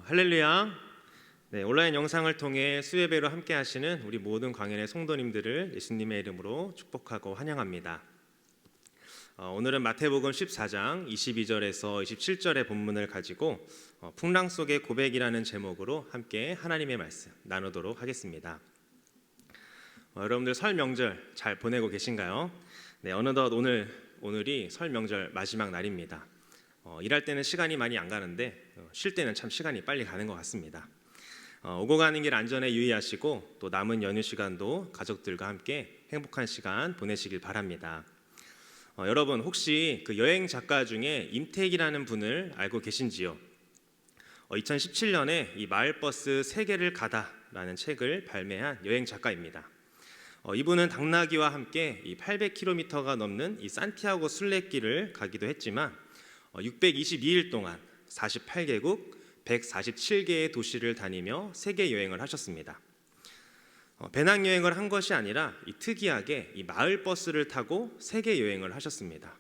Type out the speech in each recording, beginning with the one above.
할렐루야. 네, 온라인 영상을 통해 수예배로 함께 하시는 우리 모든 광연의 성도님들을 예수님의 이름으로 축복하고 환영합니다. 오늘은 마태복음 14장 22절에서 27절의 본문을 가지고 풍랑 속의 고백이라는 제목으로 함께 하나님의 말씀 나누도록 하겠습니다. 여러분들 설 명절 잘 보내고 계신가요? 네, 어느덧 오늘이 설 명절 마지막 날입니다. 일할 때는 시간이 많이 안 가는데 쉴 때는 참 시간이 빨리 가는 것 같습니다. 오고 가는 길 안전에 유의하시고 또 남은 연휴 시간도 가족들과 함께 행복한 시간 보내시길 바랍니다. 여러분 혹시 그 여행 작가 중에 임택이라는 분을 알고 계신지요? 2017년에 이 마을버스 세계를 가다라는 책을 발매한 여행 작가입니다. 이분은 당나귀와 함께 이 800km가 넘는 이 산티아고 순례길을 가기도 했지만 622일 동안 48개국 147개의 도시를 다니며 세계 여행을 하셨습니다. 배낭여행을 한 것이 아니라 특이하게 이 마을버스를 타고 세계 여행을 하셨습니다.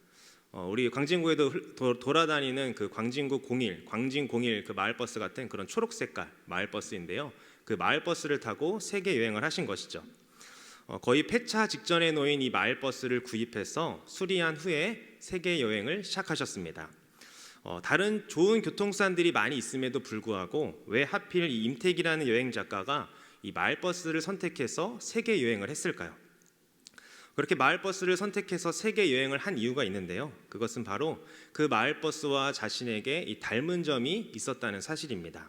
우리 광진구에도 돌아다니는 그 광진구 01, 광진 01 그 마을버스 같은 그런 초록 색깔 마을버스인데요. 그 마을버스를 타고 세계 여행을 하신 것이죠. 거의 폐차 직전에 놓인 이 마을버스를 구입해서 수리한 후에 세계 여행을 시작하셨습니다. 다른 좋은 교통수단들이 많이 있음에도 불구하고 왜 하필 이 임택이라는 여행 작가가 이 마을버스를 선택해서 세계 여행을 했을까요? 그렇게 마을버스를 선택해서 세계 여행을 한 이유가 있는데요. 그것은 바로 그 마을버스와 자신에게 이 닮은 점이 있었다는 사실입니다.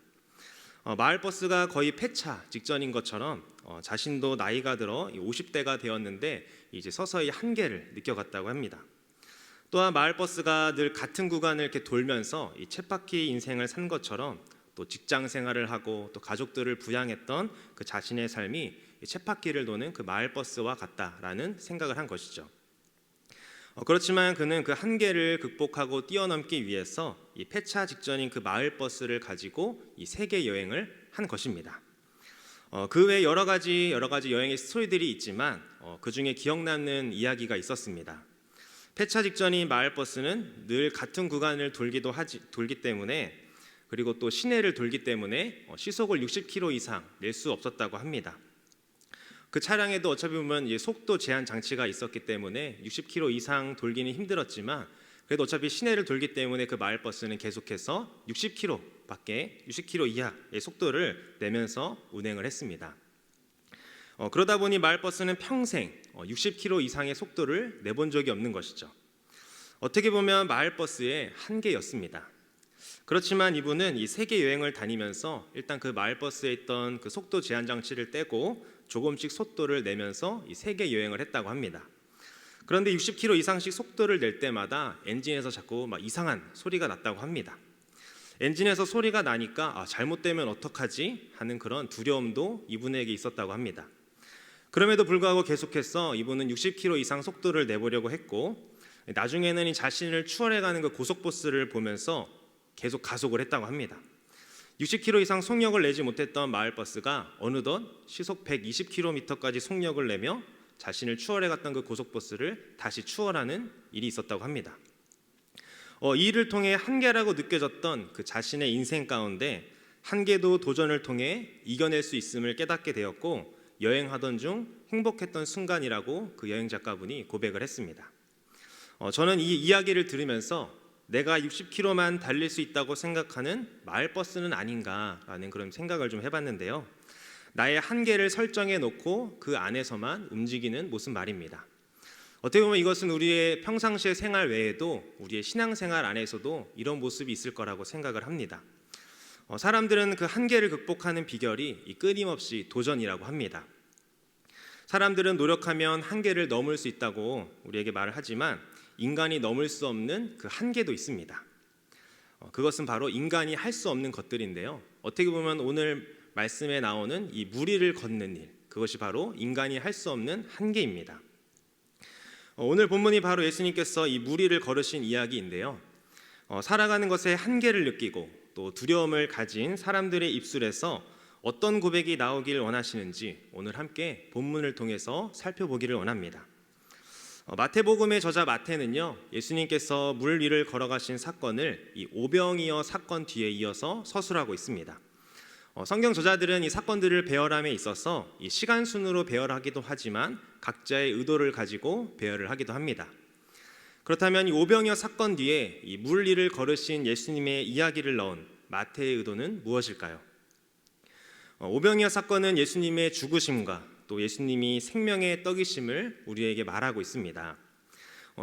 마을버스가 거의 폐차 직전인 것처럼 자신도 나이가 들어 50대가 되었는데 이제 서서히 한계를 느껴갔다고 합니다. 또한 마을버스가 늘 같은 구간을 이렇게 돌면서 이 쳇바퀴 인생을 산 것처럼 또 직장 생활을 하고 또 가족들을 부양했던 그 자신의 삶이 이 쳇바퀴를 도는 그 마을버스와 같다라는 생각을 한 것이죠. 그렇지만 그는 그 한계를 극복하고 뛰어넘기 위해서 이 폐차 직전인 그 마을버스를 가지고 이 세계 여행을 한 것입니다. 그 외에 여러 가지 여행의 스토리들이 있지만 그 중에 기억 남는 이야기가 있었습니다. 폐차 직전인 마을버스는 늘 같은 구간을 돌기 때문에 그리고 또 시내를 돌기 때문에 시속을 60km 이상 낼 수 없었다고 합니다. 그 차량에도 어차피 보면 속도 제한 장치가 있었기 때문에 60km 이상 돌기는 힘들었지만 그래도 어차피 시내를 돌기 때문에 그 마을버스는 계속해서 60km 이하의 속도를 내면서 운행을 했습니다. 그러다 보니 마을버스는 평생 60km 이상의 속도를 내본 적이 없는 것이죠. 어떻게 보면 마을버스의 한계였습니다. 그렇지만 이분은 이 세계 여행을 다니면서 일단 그 마을버스에 있던 그 속도 제한 장치를 떼고 조금씩 속도를 내면서 이 세계 여행을 했다고 합니다. 그런데 60km 이상씩 속도를 낼 때마다 엔진에서 자꾸 이상한 소리가 났다고 합니다. 엔진에서 소리가 나니까 잘못되면 어떡하지 하는 그런 두려움도 이분에게 있었다고 합니다. 그럼에도 불구하고 계속해서 이분은 60km 이상 속도를 내보려고 했고 나중에는 이 자신을 추월해가는 그 고속버스를 보면서 계속 가속을 했다고 합니다. 60km 이상 속력을 내지 못했던 마을버스가 어느덧 시속 120km까지 속력을 내며 자신을 추월해갔던 그 고속버스를 다시 추월하는 일이 있었다고 합니다. 이 일을 통해 한계라고 느껴졌던 그 자신의 인생 가운데 한계도 도전을 통해 이겨낼 수 있음을 깨닫게 되었고 여행하던 중 행복했던 순간이라고 그 여행 작가분이 고백을 했습니다. 저는 이 이야기를 들으면서 내가 60km만 달릴 수 있다고 생각하는 마을버스는 아닌가라는 그런 생각을 좀 해봤는데요. 나의 한계를 설정해 놓고 그 안에서만 움직이는 모습 말입니다. 어떻게 보면 이것은 우리의 평상시의 생활 외에도 우리의 신앙생활 안에서도 이런 모습이 있을 거라고 생각을 합니다. 사람들은 그 한계를 극복하는 비결이 끊임없이 도전이라고 합니다. 사람들은 노력하면 한계를 넘을 수 있다고 우리에게 말을 하지만 인간이 넘을 수 없는 그 한계도 있습니다. 그것은 바로 인간이 할 수 없는 것들인데요. 어떻게 보면 오늘 말씀에 나오는 이 무리를 걷는 일, 그것이 바로 인간이 할 수 없는 한계입니다. 오늘 본문이 바로 예수님께서 이 무리를 걸으신 이야기인데요. 살아가는 것에 한계를 느끼고 또 두려움을 가진 사람들의 입술에서 어떤 고백이 나오길 원하시는지 오늘 함께 본문을 통해서 살펴보기를 원합니다. 마태복음의 저자 마태는요, 예수님께서 물 위를 걸어가신 사건을 이 오병이어 사건 뒤에 이어서 서술하고 있습니다. 성경 저자들은 이 사건들을 배열함에 있어서 이 시간 순으로 배열하기도 하지만 각자의 의도를 가지고 배열을 하기도 합니다. 그렇다면 이 오병이어 사건 뒤에 이 물 위를 걸으신 예수님의 이야기를 넣은 마태의 의도는 무엇일까요? 오병이어 사건은 예수님의 죽으심과 또 예수님이 생명의 떡이심을 우리에게 말하고 있습니다.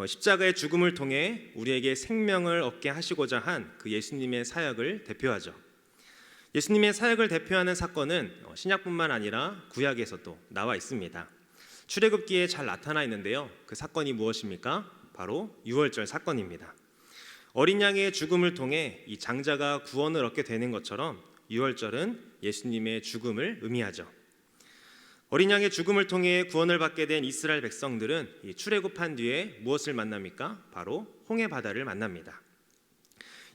십자가의 죽음을 통해 우리에게 생명을 얻게 하시고자 한 그 예수님의 사역을 대표하죠. 예수님의 사역을 대표하는 사건은 신약뿐만 아니라 구약에서도 나와 있습니다. 출애굽기에 잘 나타나 있는데요. 그 사건이 무엇입니까? 바로 유월절 사건입니다. 어린 양의 죽음을 통해 이 장자가 구원을 얻게 되는 것처럼 유월절은 예수님의 죽음을 의미하죠. 어린 양의 죽음을 통해 구원을 받게 된 이스라엘 백성들은 이 출애굽한 뒤에 무엇을 만납니까? 바로 홍해 바다를 만납니다.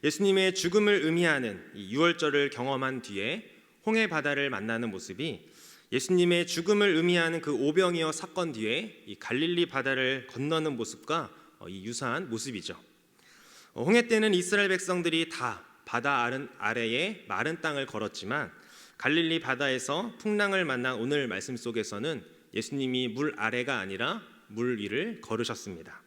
예수님의 죽음을 의미하는 이 유월절을 경험한 뒤에 홍해 바다를 만나는 모습이 예수님의 죽음을 의미하는 그 오병이어 사건 뒤에 이 갈릴리 바다를 건너는 모습과 이 유사한 모습이죠. 홍해 때는 이스라엘 백성들이 다 바다 아래에 마른 땅을 걸었지만 갈릴리 바다에서 풍랑을 만난 오늘 말씀 속에서는 예수님이 물 아래가 아니라 물 위를 걸으셨습니다.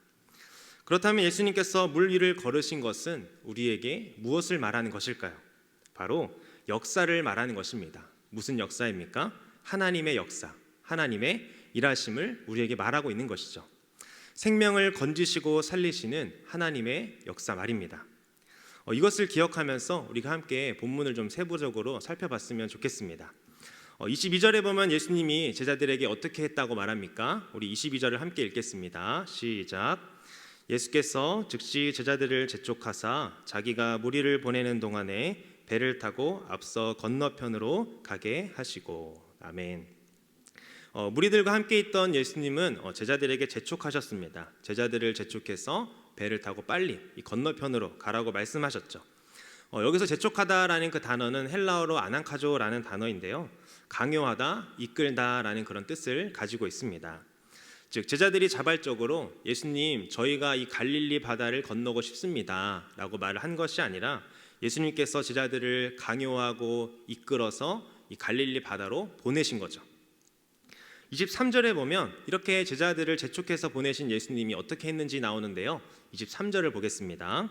그렇다면 예수님께서 물 위를 걸으신 것은 우리에게 무엇을 말하는 것일까요? 바로 역사를 말하는 것입니다. 무슨 역사입니까? 하나님의 역사, 하나님의 일하심을 우리에게 말하고 있는 것이죠. 생명을 건지시고 살리시는 하나님의 역사 말입니다. 이것을 기억하면서 우리가 함께 본문을 좀 세부적으로 살펴봤으면 좋겠습니다. 22절에 보면 예수님이 제자들에게 어떻게 했다고 말합니까? 우리 22절을 함께 읽겠습니다. 시작. 예수께서 즉시 제자들을 재촉하사 자기가 무리를 보내는 동안에 배를 타고 앞서 건너편으로 가게 하시고. 아멘. 무리들과 함께 있던 예수님은 제자들에게 재촉하셨습니다. 제자들을 재촉해서 배를 타고 빨리 이 건너편으로 가라고 말씀하셨죠. 여기서 재촉하다라는 그 단어는 헬라어로 아난카조라는 단어인데요. 강요하다, 이끌다라는 그런 뜻을 가지고 있습니다. 즉 제자들이 자발적으로 예수님 저희가 이 갈릴리 바다를 건너고 싶습니다 라고 말을 한 것이 아니라 예수님께서 제자들을 강요하고 이끌어서 이 갈릴리 바다로 보내신 거죠. 23절에 보면 이렇게 제자들을 재촉해서 보내신 예수님이 어떻게 했는지 나오는데요. 23절을 보겠습니다.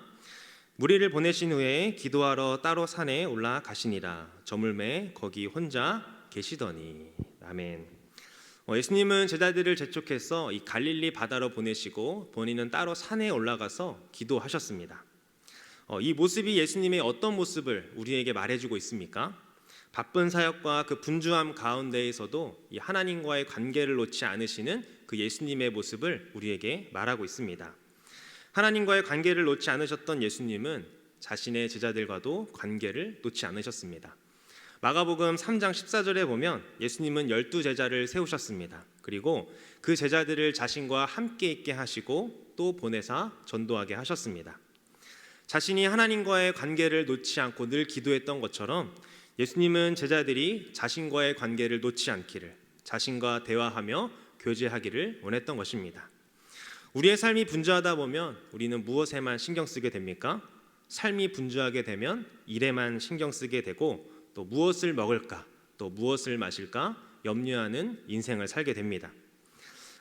무리를 보내신 후에 기도하러 따로 산에 올라가시니라. 저물매 거기 혼자 계시더니. 아멘. 예수님은 제자들을 재촉해서 이 갈릴리 바다로 보내시고 본인은 따로 산에 올라가서 기도하셨습니다. 이 모습이 예수님의 어떤 모습을 우리에게 말해주고 있습니까? 바쁜 사역과 그 분주함 가운데에서도 이 하나님과의 관계를 놓지 않으시는 그 예수님의 모습을 우리에게 말하고 있습니다. 하나님과의 관계를 놓지 않으셨던 예수님은 자신의 제자들과도 관계를 놓지 않으셨습니다. 마가복음 3장 14절에 보면 예수님은 12제자를 세우셨습니다. 그리고 그 제자들을 자신과 함께 있게 하시고 또 보내사 전도하게 하셨습니다. 자신이 하나님과의 관계를 놓지 않고 늘 기도했던 것처럼 예수님은 제자들이 자신과의 관계를 놓지 않기를, 자신과 대화하며 교제하기를 원했던 것입니다. 우리의 삶이 분주하다 보면 우리는 무엇에만 신경 쓰게 됩니까? 삶이 분주하게 되면 일에만 신경 쓰게 되고 또 무엇을 먹을까, 또 무엇을 마실까 염려하는 인생을 살게 됩니다.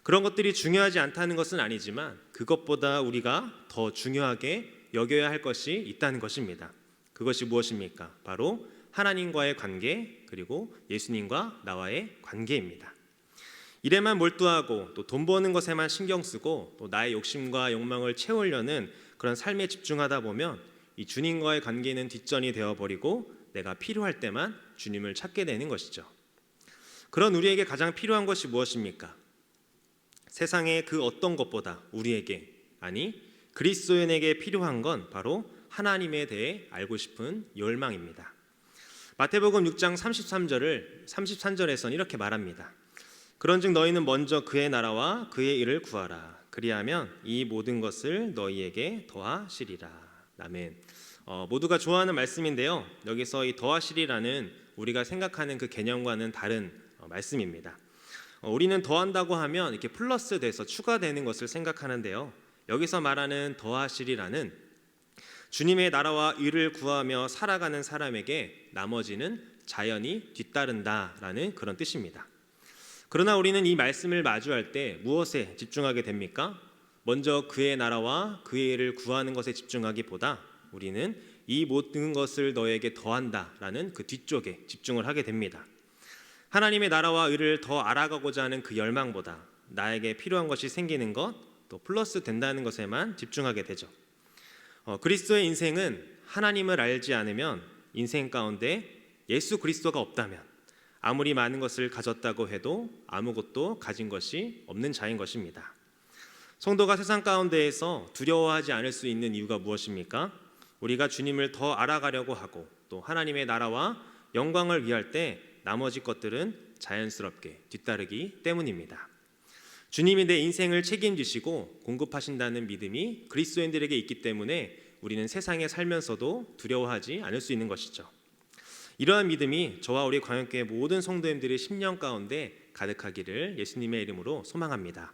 그런 것들이 중요하지 않다는 것은 아니지만 그것보다 우리가 더 중요하게 여겨야 할 것이 있다는 것입니다. 그것이 무엇입니까? 바로 하나님과의 관계, 그리고 예수님과 나와의 관계입니다. 일에만 몰두하고 또 돈 버는 것에만 신경 쓰고 또 나의 욕심과 욕망을 채우려는 그런 삶에 집중하다 보면 이 주님과의 관계는 뒷전이 되어버리고 내가 필요할 때만 주님을 찾게 되는 것이죠. 그런 우리에게 가장 필요한 것이 무엇입니까? 세상의 그 어떤 것보다 우리에게, 아니 그리스도인에게 필요한 건 바로 하나님에 대해 알고 싶은 열망입니다. 마태복음 6장 33절에서는 이렇게 말합니다. 그런즉 너희는 먼저 그의 나라와 그의 일을 구하라. 그리하면 이 모든 것을 너희에게 더하시리라. 아멘. 모두가 좋아하는 말씀인데요. 여기서 이 더하시리라는 우리가 생각하는 그 개념과는 다른 말씀입니다. 우리는 더한다고 하면 이렇게 플러스 돼서 추가되는 것을 생각하는데요. 여기서 말하는 더하시리라는 주님의 나라와 의를 구하며 살아가는 사람에게 나머지는 자연이 뒤따른다라는 그런 뜻입니다. 그러나 우리는 이 말씀을 마주할 때 무엇에 집중하게 됩니까? 먼저 그의 나라와 그의 일을 구하는 것에 집중하기보다 우리는 이 모든 것을 너에게 더한다라는 그 뒤쪽에 집중을 하게 됩니다. 하나님의 나라와 의를 더 알아가고자 하는 그 열망보다 나에게 필요한 것이 생기는 것, 또 플러스 된다는 것에만 집중하게 되죠. 그리스도의 인생은 하나님을 알지 않으면 인생 가운데 예수 그리스도가 없다면 아무리 많은 것을 가졌다고 해도 아무것도 가진 것이 없는 자인 것입니다. 성도가 세상 가운데에서 두려워하지 않을 수 있는 이유가 무엇입니까? 우리가 주님을 더 알아가려고 하고 또 하나님의 나라와 영광을 위할 때 나머지 것들은 자연스럽게 뒤따르기 때문입니다. 주님이 내 인생을 책임지시고 공급하신다는 믿음이 그리스도인들에게 있기 때문에 우리는 세상에 살면서도 두려워하지 않을 수 있는 것이죠. 이러한 믿음이 저와 우리 광역교회 모든 성도님들의 심령 가운데 가득하기를 예수님의 이름으로 소망합니다.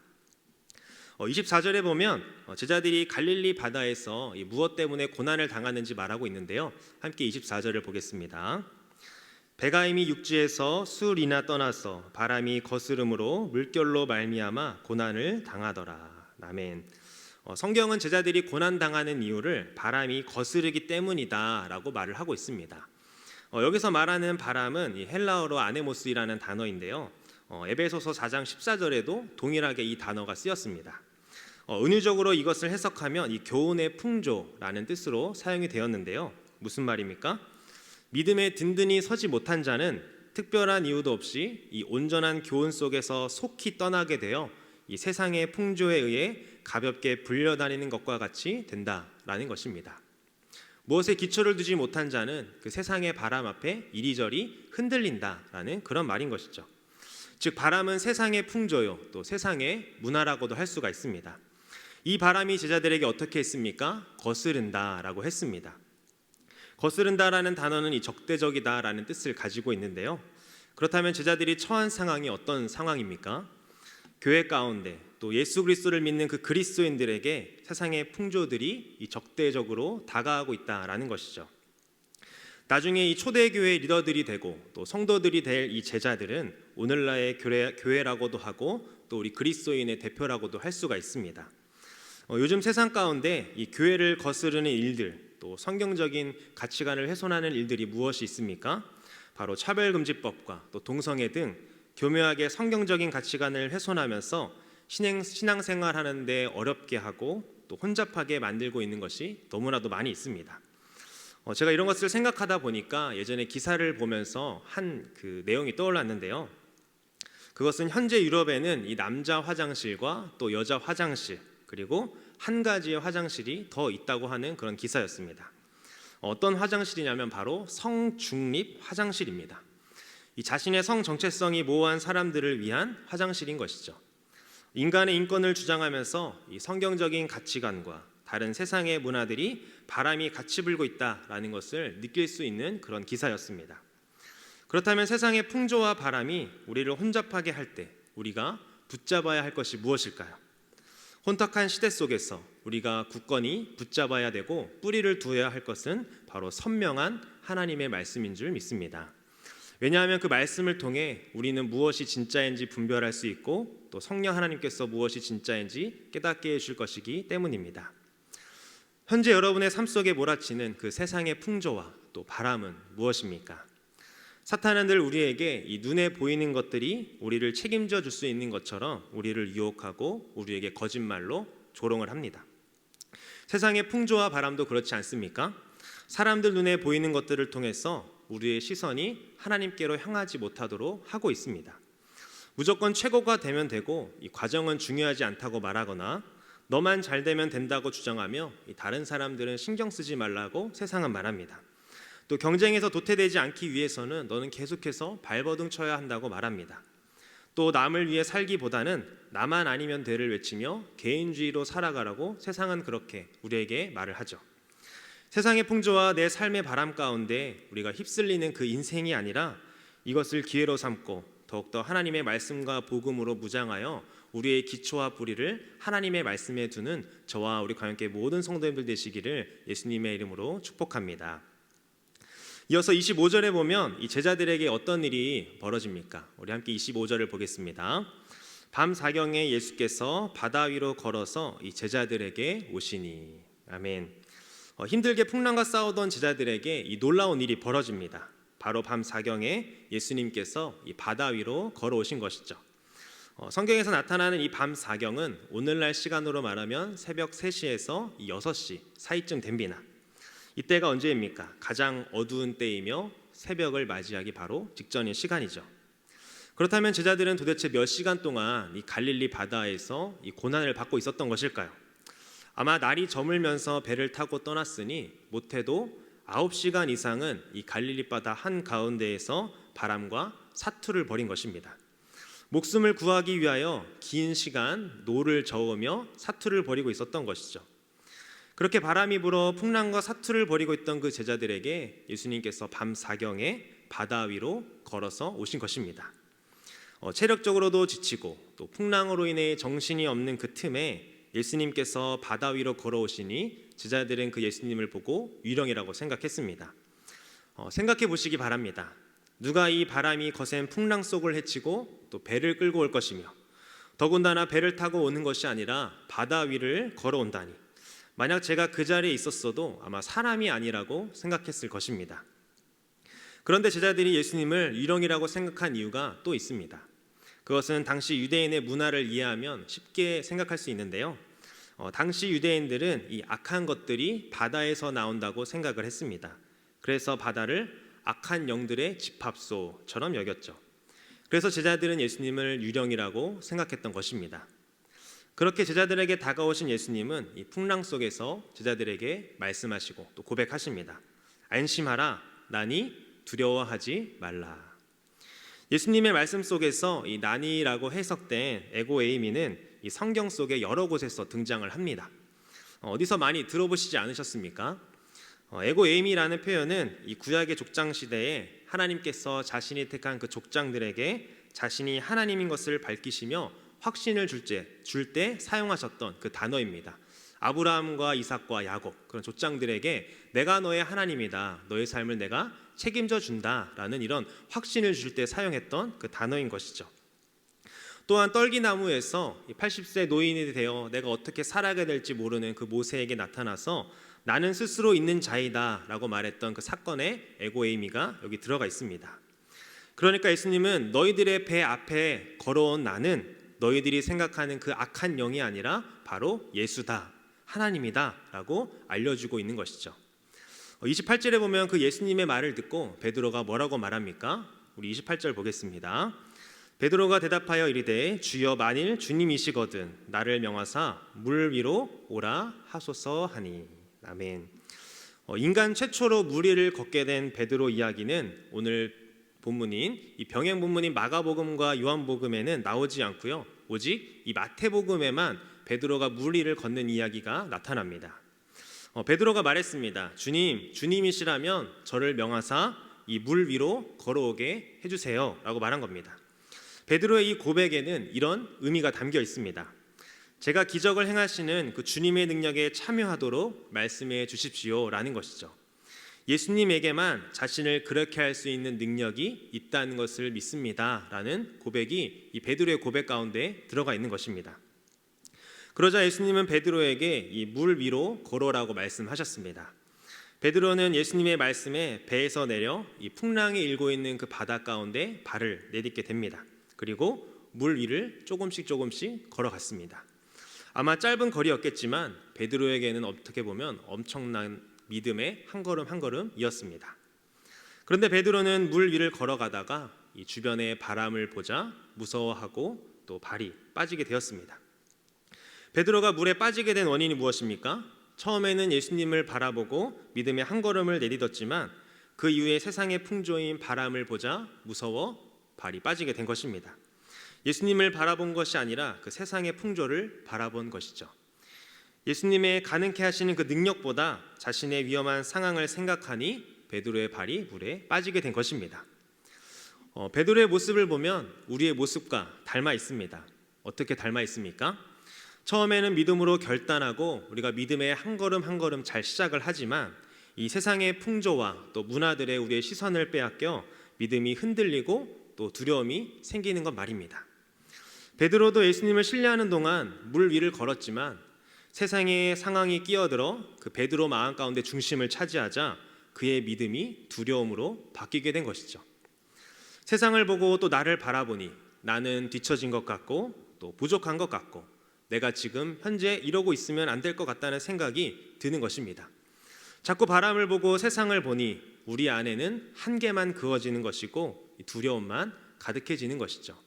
24절에 보면 제자들이 갈릴리 바다에서 무엇 때문에 고난을 당하는지 말하고 있는데요. 함께 24절을 보겠습니다. 배가 이미 육지에서 술이나 떠나서 바람이 거스름으로 물결로 말미암아 고난을 당하더라. 아멘. 성경은 제자들이 고난 당하는 이유를 바람이 거스르기 때문이다라고 말을 하고 있습니다. 여기서 말하는 바람은 헬라어로 아네모스이라는 단어인데요. 에베소서 4장 14절에도 동일하게 이 단어가 쓰였습니다. 은유적으로 이것을 해석하면 이 교훈의 풍조라는 뜻으로 사용이 되었는데요. 무슨 말입니까? 믿음에 든든히 서지 못한 자는 특별한 이유도 없이 이 온전한 교훈 속에서 속히 떠나게 되어 이 세상의 풍조에 의해 가볍게 불려다니는 것과 같이 된다라는 것입니다. 무엇에 기초를 두지 못한 자는 그 세상의 바람 앞에 이리저리 흔들린다라는 그런 말인 것이죠. 즉 바람은 세상의 풍조요, 또 세상의 문화라고도 할 수가 있습니다. 이 바람이 제자들에게 어떻게 했습니까? 거스른다라고 했습니다. 거스른다라는 단어는 이 적대적이다라는 뜻을 가지고 있는데요. 그렇다면 제자들이 처한 상황이 어떤 상황입니까? 교회 가운데 또 예수 그리스도를 믿는 그 그리스도인들에게 세상의 풍조들이 이 적대적으로 다가가고 있다라는 것이죠. 나중에 이 초대교회 리더들이 되고 또 성도들이 될 이 제자들은 오늘날의 교회라고도 하고 또 우리 그리스도인의 대표라고도 할 수가 있습니다. 요즘 세상 가운데 이 교회를 거스르는 일들, 또 성경적인 가치관을 훼손하는 일들이 무엇이 있습니까? 바로 차별금지법과 또 동성애 등 교묘하게 성경적인 가치관을 훼손하면서 신앙생활 하는데 어렵게 하고 또 혼잡하게 만들고 있는 것이 너무나도 많이 있습니다. 제가 이런 것을 생각하다 보니까 예전에 기사를 보면서 한 그 내용이 떠올랐는데요. 그것은 현재 유럽에는 이 남자 화장실과 또 여자 화장실 그리고 한 가지의 화장실이 더 있다고 하는 그런 기사였습니다. 어떤 화장실이냐면 바로 성중립 화장실입니다. 이 자신의 성 정체성이 모호한 사람들을 위한 화장실인 것이죠. 인간의 인권을 주장하면서 이 성경적인 가치관과 다른 세상의 문화들이 바람이 같이 불고 있다라는 것을 느낄 수 있는 그런 기사였습니다. 그렇다면 세상의 풍조와 바람이 우리를 혼잡하게 할 때 우리가 붙잡아야 할 것이 무엇일까요? 혼탁한 시대 속에서 우리가 굳건히 붙잡아야 되고 뿌리를 두어야 할 것은 바로 선명한 하나님의 말씀인 줄 믿습니다. 왜냐하면 그 말씀을 통해 우리는 무엇이 진짜인지 분별할 수 있고 또 성령 하나님께서 무엇이 진짜인지 깨닫게 해줄 것이기 때문입니다. 현재 여러분의 삶 속에 몰아치는 그 세상의 풍조와 또 바람은 무엇입니까? 사탄은 늘 우리에게 이 눈에 보이는 것들이 우리를 책임져 줄 수 있는 것처럼 우리를 유혹하고 우리에게 거짓말로 조롱을 합니다. 세상의 풍조와 바람도 그렇지 않습니까? 사람들 눈에 보이는 것들을 통해서 우리의 시선이 하나님께로 향하지 못하도록 하고 있습니다. 무조건 최고가 되면 되고 이 과정은 중요하지 않다고 말하거나 너만 잘 되면 된다고 주장하며 다른 사람들은 신경 쓰지 말라고 세상은 말합니다. 또 경쟁에서 도태되지 않기 위해서는 너는 계속해서 발버둥 쳐야 한다고 말합니다. 또 남을 위해 살기보다는 나만 아니면 돼를 외치며 개인주의로 살아가라고 세상은 그렇게 우리에게 말을 하죠. 세상의 풍조와 내 삶의 바람 가운데 우리가 휩쓸리는 그 인생이 아니라 이것을 기회로 삼고 더욱더 하나님의 말씀과 복음으로 무장하여 우리의 기초와 뿌리를 하나님의 말씀에 두는 저와 우리 광역교회 모든 성도님들 되시기를 예수님의 이름으로 축복합니다. 이어서 25절에 보면 이 제자들에게 어떤 일이 벌어집니까? 우리 함께 25절을 보겠습니다. 밤 사경에 예수께서 바다 위로 걸어서 이 제자들에게 오시니. 아멘. 힘들게 풍랑과 싸우던 제자들에게 이 놀라운 일이 벌어집니다. 바로 밤 사경에 예수님께서 이 바다 위로 걸어오신 것이죠. 성경에서 나타나는 이 밤 사경은 오늘날 시간으로 말하면 새벽 3시에서 6시 사이쯤 됩니다. 이때가 언제입니까? 가장 어두운 때이며 새벽을 맞이하기 바로 직전인 시간이죠. 그렇다면 제자들은 도대체 몇 시간 동안 이 갈릴리 바다에서 이 고난을 받고 있었던 것일까요? 아마 날이 저물면서 배를 타고 떠났으니 못해도 9시간 이상은 이 갈릴리 바다 한가운데에서 바람과 사투를 벌인 것입니다. 목숨을 구하기 위하여 긴 시간 노를 저으며 사투를 벌이고 있었던 것이죠. 그렇게 바람이 불어 풍랑과 사투를 벌이고 있던 그 제자들에게 예수님께서 밤 사경에 바다 위로 걸어서 오신 것입니다. 체력적으로도 지치고 또 풍랑으로 인해 정신이 없는 그 틈에 예수님께서 바다 위로 걸어오시니 제자들은 그 예수님을 보고 유령이라고 생각했습니다. 생각해 보시기 바랍니다. 누가 이 바람이 거센 풍랑 속을 헤치고 또 배를 끌고 올 것이며 더군다나 배를 타고 오는 것이 아니라 바다 위를 걸어온다니, 만약 제가 그 자리에 있었어도 아마 사람이 아니라고 생각했을 것입니다. 그런데 제자들이 예수님을 유령이라고 생각한 이유가 또 있습니다. 그것은 당시 유대인의 문화를 이해하면 쉽게 생각할 수 있는데요. 당시 유대인들은 이 악한 것들이 바다에서 나온다고 생각을 했습니다. 그래서 바다를 악한 영들의 집합소처럼 여겼죠. 그래서 제자들은 예수님을 유령이라고 생각했던 것입니다. 그렇게 제자들에게 다가오신 예수님은 이 풍랑 속에서 제자들에게 말씀하시고 또 고백하십니다. 안심하라, 나니 두려워하지 말라. 예수님의 말씀 속에서 이 나니라고 해석된 에고에이미는 이 성경 속에 여러 곳에서 등장을 합니다. 어디서 많이 들어보시지 않으셨습니까? 에고에이미라는 표현은 이 구약의 족장 시대에 하나님께서 자신이 택한 그 족장들에게 자신이 하나님인 것을 밝히시며 확신을 줄 때 사용하셨던 그 단어입니다. 아브라함과 이삭과 야곱, 그런 족장들에게 내가 너의 하나님이다, 너의 삶을 내가 책임져 준다라는 이런 확신을 줄 때 사용했던 그 단어인 것이죠. 또한 떨기나무에서 80세 노인이 되어 내가 어떻게 살아가야 될지 모르는 그 모세에게 나타나서 나는 스스로 있는 자이다 라고 말했던 그 사건의 에고에이미가 여기 들어가 있습니다. 그러니까 예수님은 너희들의 배 앞에 걸어온 나는 너희들이 생각하는 그 악한 영이 아니라 바로 예수다, 하나님이다 라고 알려주고 있는 것이죠. 28절에 보면 그 예수님의 말을 듣고 베드로가 뭐라고 말합니까? 우리 28절 보겠습니다. 베드로가 대답하여 이르되 주여 만일 주님이시거든 나를 명하사 물 위로 오라 하소서 하니. 아멘. 인간 최초로 물 위를 걷게 된 베드로 이야기는 오늘 본문인 이 병행 본문인 마가복음과 요한복음에는 나오지 않고요. 오직 이 마태복음에만 베드로가 물 위를 걷는 이야기가 나타납니다. 베드로가 말했습니다. 주님이시라면 저를 명하사 이 물 위로 걸어오게 해주세요 라고 말한 겁니다. 베드로의 이 고백에는 이런 의미가 담겨 있습니다. 제가 기적을 행하시는 그 주님의 능력에 참여하도록 말씀해 주십시오 라는 것이죠. 예수님에게만 자신을 그렇게 할 수 있는 능력이 있다는 것을 믿습니다 라는 고백이 이 베드로의 고백 가운데 들어가 있는 것입니다. 그러자 예수님은 베드로에게 이 물 위로 걸어라고 말씀하셨습니다. 베드로는 예수님의 말씀에 배에서 내려 이 풍랑이 일고 있는 그 바다 가운데 발을 내딛게 됩니다. 그리고 물 위를 조금씩 걸어갔습니다. 아마 짧은 거리였겠지만 베드로에게는 어떻게 보면 엄청난 믿음의 한 걸음 한 걸음이었습니다. 그런데 베드로는 물 위를 걸어가다가 이 주변의 바람을 보자 무서워하고 또 발이 빠지게 되었습니다. 베드로가 물에 빠지게 된 원인이 무엇입니까? 처음에는 예수님을 바라보고 믿음의 한 걸음을 내딛었지만 그 이후에 세상의 풍조인 바람을 보자 무서워 발이 빠지게 된 것입니다. 예수님을 바라본 것이 아니라 그 세상의 풍조를 바라본 것이죠. 예수님의 가능케 하시는 그 능력보다 자신의 위험한 상황을 생각하니 베드로의 발이 물에 빠지게 된 것입니다. 베드로의 모습을 보면 우리의 모습과 닮아 있습니다. 어떻게 닮아 있습니까? 처음에는 믿음으로 결단하고 우리가 믿음의 한 걸음 한 걸음 잘 시작을 하지만 이 세상의 풍조와 또 문화들의 우리의 시선을 빼앗겨 믿음이 흔들리고 또 두려움이 생기는 것 말입니다. 베드로도 예수님을 신뢰하는 동안 물 위를 걸었지만 세상의 상황이 끼어들어 그 베드로 마음 가운데 중심을 차지하자 그의 믿음이 두려움으로 바뀌게 된 것이죠. 세상을 보고 또 나를 바라보니 나는 뒤처진 것 같고 또 부족한 것 같고 내가 지금 현재 이러고 있으면 안 될 것 같다는 생각이 드는 것입니다. 자꾸 바람을 보고 세상을 보니 우리 안에는 한계만 그어지는 것이고 두려움만 가득해지는 것이죠.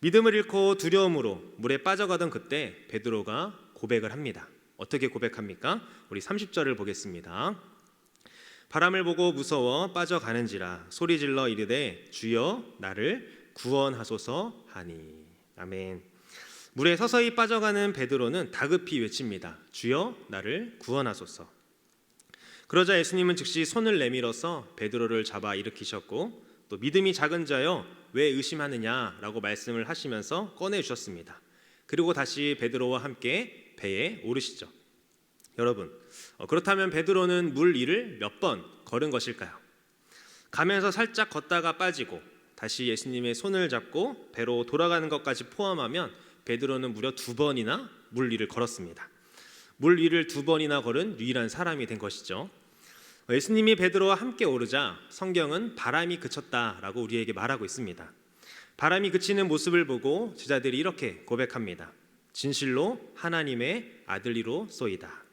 믿음을 잃고 두려움으로 물에 빠져가던 그때 베드로가 고백을 합니다. 어떻게 고백합니까? 우리 30절을 보겠습니다. 바람을 보고 무서워 빠져가는지라 소리질러 이르되 주여 나를 구원하소서 하니. 아멘. 물에 서서히 빠져가는 베드로는 다급히 외칩니다. 주여 나를 구원하소서. 그러자 예수님은 즉시 손을 내밀어서 베드로를 잡아 일으키셨고 또 믿음이 작은 자여 왜 의심하느냐라고 말씀을 하시면서 꺼내주셨습니다. 그리고 다시 베드로와 함께 배에 오르시죠. 여러분, 그렇다면 베드로는 물 위를 몇 번 걸은 것일까요? 가면서 살짝 걷다가 빠지고 다시 예수님의 손을 잡고 배로 돌아가는 것까지 포함하면 베드로는 무려 2번이나 물 위를 걸었습니다. 물 위를 2번이나 걸은 유일한 사람이 된 것이죠. 예수님이 베드로와 함께 오르자 성경은 바람이 그쳤다라고 우리에게 말하고 있습니다. 바람이 그치는 모습을 보고 제자들이 이렇게 고백합니다. 진실로 하나님의 아들이로소이다.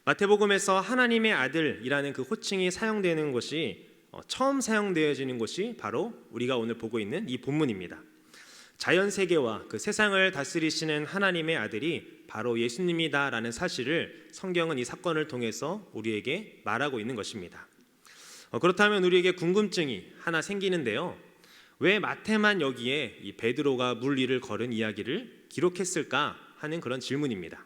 마태복음에서 하나님의 아들이라는 그 호칭이 사용되는 것이 처음 사용되어지는 것이 바로 우리가 오늘 보고 있는 이 본문입니다. 자연 세계와 그 세상을 다스리시는 하나님의 아들이 바로 예수님이다라는 사실을 성경은 이 사건을 통해서 우리에게 말하고 있는 것입니다. 그렇다면 우리에게 궁금증이 하나 생기는데요. 왜 마태만 여기에 이 베드로가 물 위를 걸은 이야기를 기록했을까 하는 그런 질문입니다.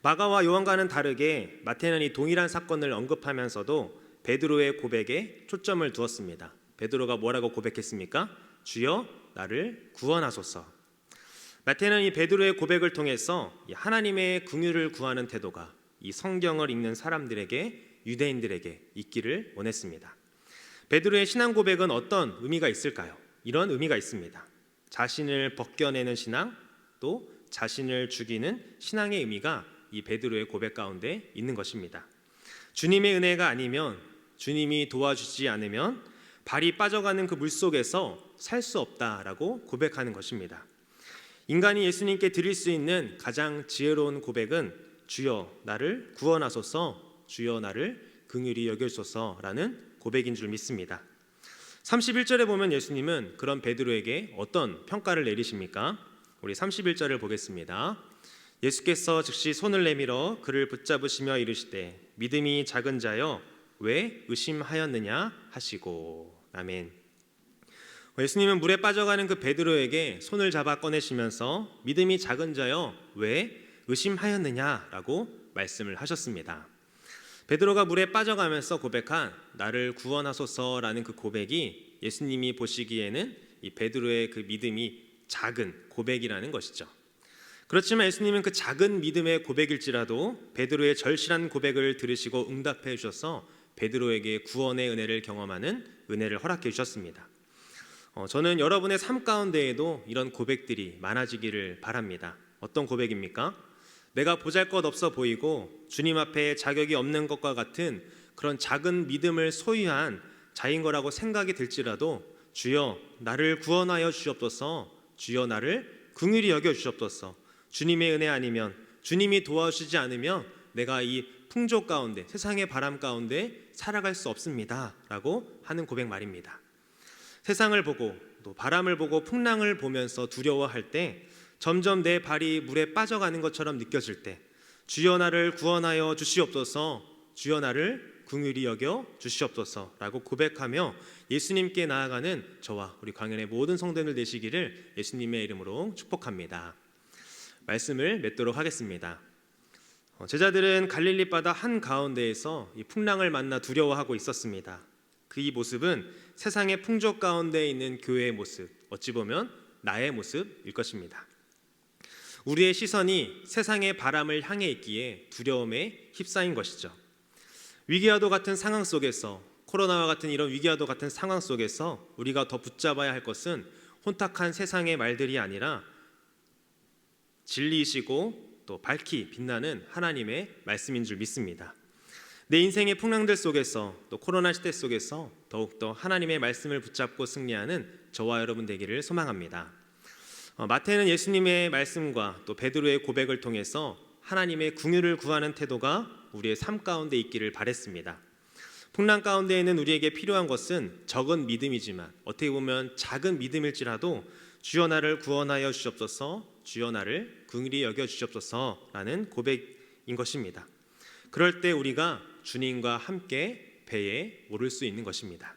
마가와 요한과는 다르게 마태는 이 동일한 사건을 언급하면서도 베드로의 고백에 초점을 두었습니다. 베드로가 뭐라고 고백했습니까? 주여 나를 구원하소서. 마태는 이 베드로의 고백을 통해서 하나님의 긍휼을 구하는 태도가 이 성경을 읽는 사람들에게, 유대인들에게 있기를 원했습니다. 베드로의 신앙 고백은 어떤 의미가 있을까요? 이런 의미가 있습니다. 자신을 벗겨내는 신앙, 또 자신을 죽이는 신앙의 의미가 이 베드로의 고백 가운데 있는 것입니다. 주님의 은혜가 아니면, 주님이 도와주지 않으면 발이 빠져가는 그 물속에서 살 수 없다라고 고백하는 것입니다. 인간이 예수님께 드릴 수 있는 가장 지혜로운 고백은 주여 나를 구원하소서, 주여 나를 긍휼히 여겨주소서라는 고백인 줄 믿습니다. 31절에 보면 예수님은 그런 베드로에게 어떤 평가를 내리십니까? 우리 31절을 보겠습니다. 예수께서 즉시 손을 내밀어 그를 붙잡으시며 이르시되 믿음이 작은 자여 왜 의심하였느냐 하시고. 아멘. 예수님은 물에 빠져가는 그 베드로에게 손을 잡아 꺼내시면서 믿음이 작은 자여 왜 의심하였느냐라고 말씀을 하셨습니다. 베드로가 물에 빠져가면서 고백한 나를 구원하소서라는 그 고백이 예수님이 보시기에는 이 베드로의 그 믿음이 작은 고백이라는 것이죠. 그렇지만 예수님은 그 작은 믿음의 고백일지라도 베드로의 절실한 고백을 들으시고 응답해 주셔서 베드로에게 구원의 은혜를 경험하는 은혜를 허락해 주셨습니다. 저는 여러분의 삶 가운데에도 이런 고백들이 많아지기를 바랍니다. 어떤 고백입니까? 내가 보잘것없어 보이고 주님 앞에 자격이 없는 것과 같은 그런 작은 믿음을 소유한 자인 거라고 생각이 들지라도 주여 나를 구원하여 주시옵소서, 주여 나를 긍휼히 여겨 주시옵소서, 주님의 은혜 아니면, 주님이 도와주시지 않으면 내가 이 풍조 가운데, 세상의 바람 가운데 살아갈 수 없습니다 라고 하는 고백 말입니다. 세상을 보고 또 바람을 보고 풍랑을 보면서 두려워할 때 점점 내 발이 물에 빠져가는 것처럼 느껴질 때 주여 나를 구원하여 주시옵소서, 주여 나를 긍휼히 여겨 주시옵소서 라고 고백하며 예수님께 나아가는 저와 우리 광연의 모든 성도들 되시기를 예수님의 이름으로 축복합니다. 말씀을 맺도록 하겠습니다. 제자들은 갈릴리 바다 한가운데에서 이 풍랑을 만나 두려워하고 있었습니다. 그 이 모습은 세상의 풍조 가운데 있는 교회의 모습, 어찌 보면 나의 모습일 것입니다. 우리의 시선이 세상의 바람을 향해 있기에 두려움에 휩싸인 것이죠. 위기와도 같은 상황 속에서, 코로나와 같은 이런 위기와도 같은 상황 속에서 우리가 더 붙잡아야 할 것은 혼탁한 세상의 말들이 아니라 진리이시고 또 밝히 빛나는 하나님의 말씀인 줄 믿습니다. 내 인생의 풍랑들 속에서, 또 코로나 시대 속에서 더욱더 하나님의 말씀을 붙잡고 승리하는 저와 여러분 되기를 소망합니다. 마태는 예수님의 말씀과 또 베드로의 고백을 통해서 하나님의 긍휼을 구하는 태도가 우리의 삶 가운데 있기를 바랬습니다. 풍랑 가운데에는 우리에게 필요한 것은 적은 믿음이지만 어떻게 보면 작은 믿음일지라도 주여 나를 구원하여 주시옵소서, 주여 나를 긍휼히 여겨 주시옵소서라는 고백인 것입니다. 그럴 때 우리가 주님과 함께 배에 오를 수 있는 것입니다.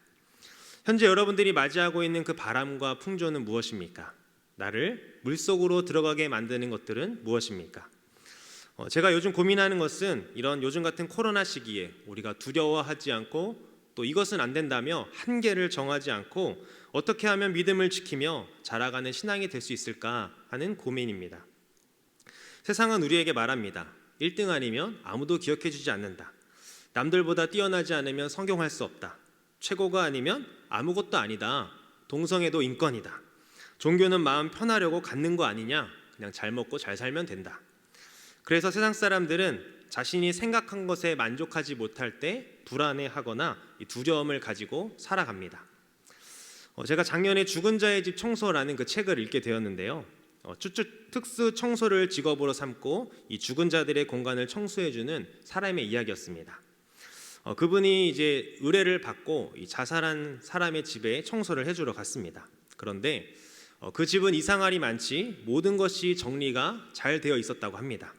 현재 여러분들이 맞이하고 있는 그 바람과 풍조는 무엇입니까? 나를 물속으로 들어가게 만드는 것들은 무엇입니까? 제가 요즘 고민하는 것은 이런 요즘 같은 코로나 시기에 우리가 두려워하지 않고 또 이것은 안 된다며 한계를 정하지 않고 어떻게 하면 믿음을 지키며 자라가는 신앙이 될 수 있을까 하는 고민입니다. 세상은 우리에게 말합니다. 1등 아니면 아무도 기억해 주지 않는다. 남들보다 뛰어나지 않으면 성공할 수 없다. 최고가 아니면 아무것도 아니다. 동성애도 인권이다. 종교는 마음 편하려고 갖는 거 아니냐. 그냥 잘 먹고 잘 살면 된다. 그래서 세상 사람들은 자신이 생각한 것에 만족하지 못할 때 불안해하거나 두려움을 가지고 살아갑니다. 제가 작년에 죽은 자의 집 청소라는 그 책을 읽게 되었는데요. 특수 청소를 직업으로 삼고 이 죽은 자들의 공간을 청소해주는 사람의 이야기였습니다. 그분이 이제 의뢰를 받고 이 자살한 사람의 집에 청소를 해주러 갔습니다. 그런데 그 집은 이상할이 많지 모든 것이 정리가 잘 되어 있었다고 합니다.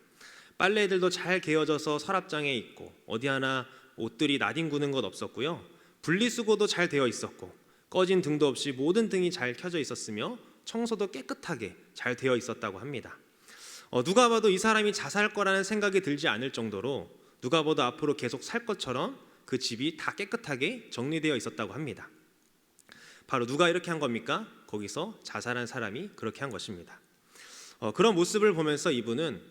빨래들도 잘 개어져서 서랍장에 있고 어디 하나 옷들이 나뒹구는 것 없었고요. 분리수거도 잘 되어 있었고 꺼진 등도 없이 모든 등이 잘 켜져 있었으며 청소도 깨끗하게 잘 되어 있었다고 합니다. 누가 봐도 이 사람이 자살 거라는 생각이 들지 않을 정도로 누가 봐도 앞으로 계속 살 것처럼 그 집이 다 깨끗하게 정리되어 있었다고 합니다. 바로 누가 이렇게 한 겁니까? 거기서 자살한 사람이 그렇게 한 것입니다. 그런 모습을 보면서 이분은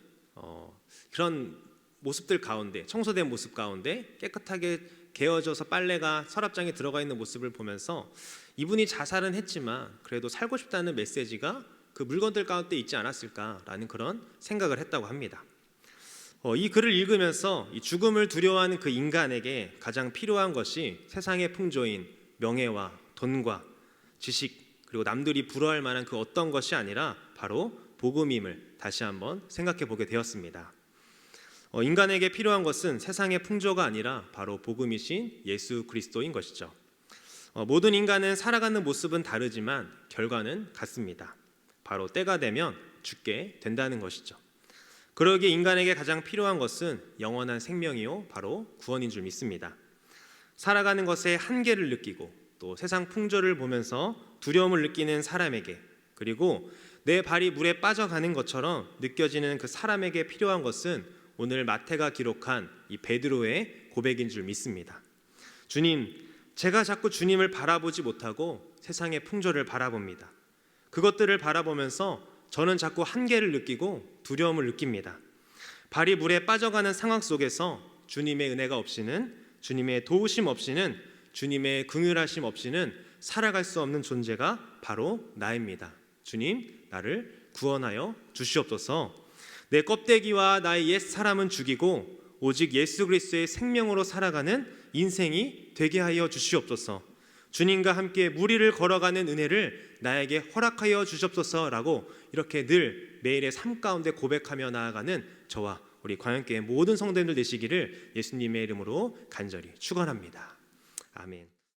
그런 모습들 가운데, 청소된 모습 가운데 깨끗하게 개어져서 빨래가 서랍장에 들어가 있는 모습을 보면서 이분이 자살은 했지만 그래도 살고 싶다는 메시지가 그 물건들 가운데 있지 않았을까라는 그런 생각을 했다고 합니다. 이 글을 읽으면서 이 죽음을 두려워하는 그 인간에게 가장 필요한 것이 세상의 풍조인 명예와 돈과 지식 그리고 남들이 부러워할 만한 그 어떤 것이 아니라 바로 복음임을 다시 한번 생각해 보게 되었습니다. 인간에게 필요한 것은 세상의 풍조가 아니라 바로 복음이신 예수 그리스도인 것이죠. 모든 인간은 살아가는 모습은 다르지만 결과는 같습니다. 바로 때가 되면 죽게 된다는 것이죠. 그러기에 인간에게 가장 필요한 것은 영원한 생명이요 바로 구원인 줄 믿습니다. 살아가는 것에 한계를 느끼고 또 세상 풍조를 보면서 두려움을 느끼는 사람에게 그리고 내 발이 물에 빠져가는 것처럼 느껴지는 그 사람에게 필요한 것은 오늘 마태가 기록한 이 베드로의 고백인 줄 믿습니다. 주님, 제가 자꾸 주님을 바라보지 못하고 세상의 풍조를 바라봅니다. 그것들을 바라보면서 저는 자꾸 한계를 느끼고 두려움을 느낍니다. 발이 물에 빠져가는 상황 속에서 주님의 은혜가 없이는, 주님의 도우심 없이는, 주님의 긍휼하심 없이는 살아갈 수 없는 존재가 바로 나입니다. 주님, 나를 구원하여 주시옵소서. 내 껍데기와 나의 옛 사람은 죽이고 오직 예수 그리스도의 생명으로 살아가는 인생이 되게 하여 주시옵소서. 주님과 함께 무리를 걸어가는 은혜를 나에게 허락하여 주시옵소서라고 이렇게 늘 매일의 삶 가운데 고백하며 나아가는 저와 우리 광양교회 모든 성도님들 되시기를 예수님의 이름으로 간절히 축원합니다. 아멘.